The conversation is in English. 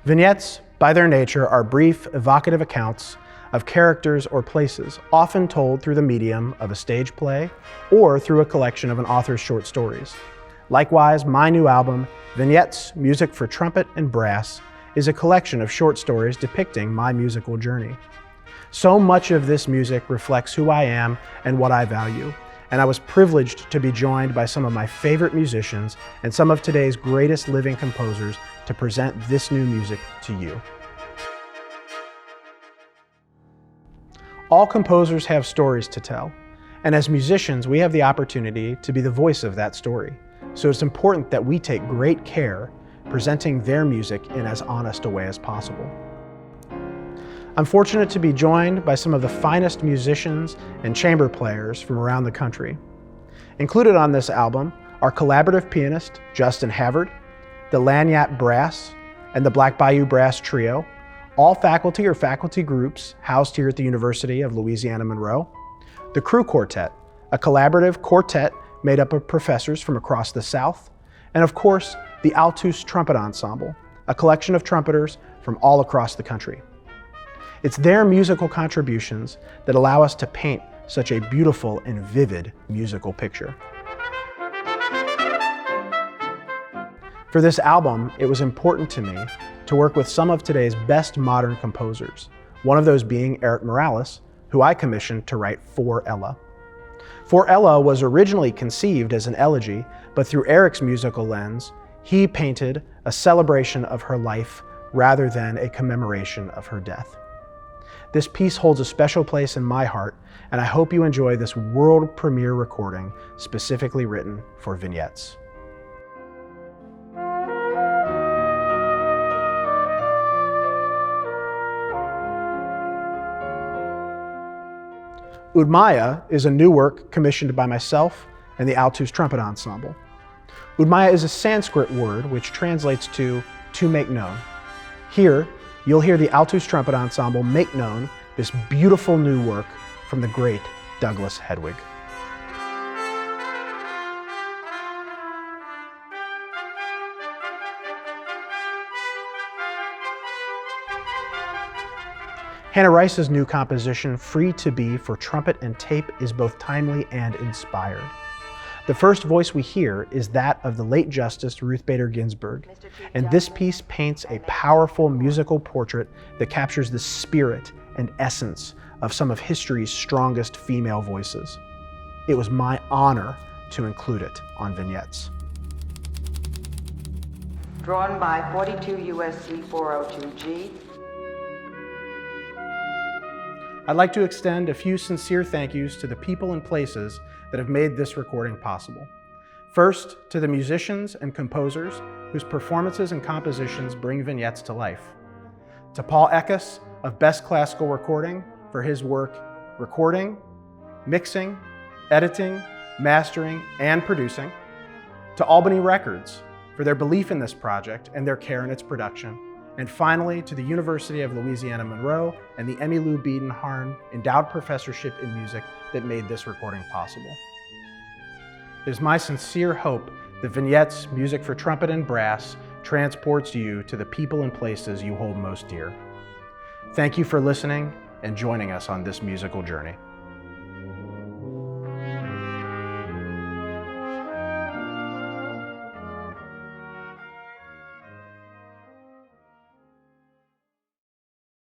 Vignettes, by their nature, are brief, evocative accounts of characters or places, often told through the medium of a stage play or through a collection of an author's short stories. Likewise, my new album, Vignettes, Music for Trumpet and Brass, is a collection of short stories depicting my musical journey. So much of this music reflects who I am and what I value, and I was privileged to be joined by some of my favorite musicians and some of today's greatest living composers to present this new music to you. All composers have stories to tell, and as musicians, we have the opportunity to be the voice of that story. So it's important that we take great care presenting their music in as honest a way as possible. I'm fortunate to be joined by some of the finest musicians and chamber players from around the country. Included on this album are collaborative pianist Justin Havard, the Lagniappe Brass, and the Black Bayou Brass Trio, all faculty or faculty groups housed here at the University of Louisiana Monroe, the Krewe Quartet, a collaborative quartet made up of professors from across the South, and of course, the Altus Trumpet Ensemble, a collection of trumpeters from all across the country. It's their musical contributions that allow us to paint such a beautiful and vivid musical picture. For this album, it was important to me to work with some of today's best modern composers, one of those being Eric Morales, who I commissioned to write For Ella. For Ella was originally conceived as an elegy, but through Eric's musical lens, he painted a celebration of her life rather than a commemoration of her death. This piece holds a special place in my heart, and I hope you enjoy this world premiere recording specifically written for Vignettes. Udmaya is a new work commissioned by myself and the Altus Trumpet Ensemble. Udmaya is a Sanskrit word which translates to make known. Here, you'll hear the Altus Trumpet Ensemble make known this beautiful new work from the great Douglas Hedwig. Hannah Rice's new composition, Free to Be for Trumpet and Tape, is both timely and inspired. The first voice we hear is that of the late Justice Ruth Bader Ginsburg, and this piece paints a powerful musical portrait that captures the spirit and essence of some of history's strongest female voices. It was my honor to include it on Vignettes. Drawn by 42 U.S.C. 402G. I'd like to extend a few sincere thank yous to the people and places that have made this recording possible. First, to the musicians and composers whose performances and compositions bring Vignettes to life. To Paul Eckes of Best Classical Recording for his work recording, mixing, editing, mastering, and producing. To Albany Records for their belief in this project and their care in its production. And finally, to the University of Louisiana Monroe and the Emmylou Biedenharn Endowed Professorship in Music that made this recording possible. It is my sincere hope that Vignettes, Music for Trumpet and Brass, transports you to the people and places you hold most dear. Thank you for listening and joining us on this musical journey.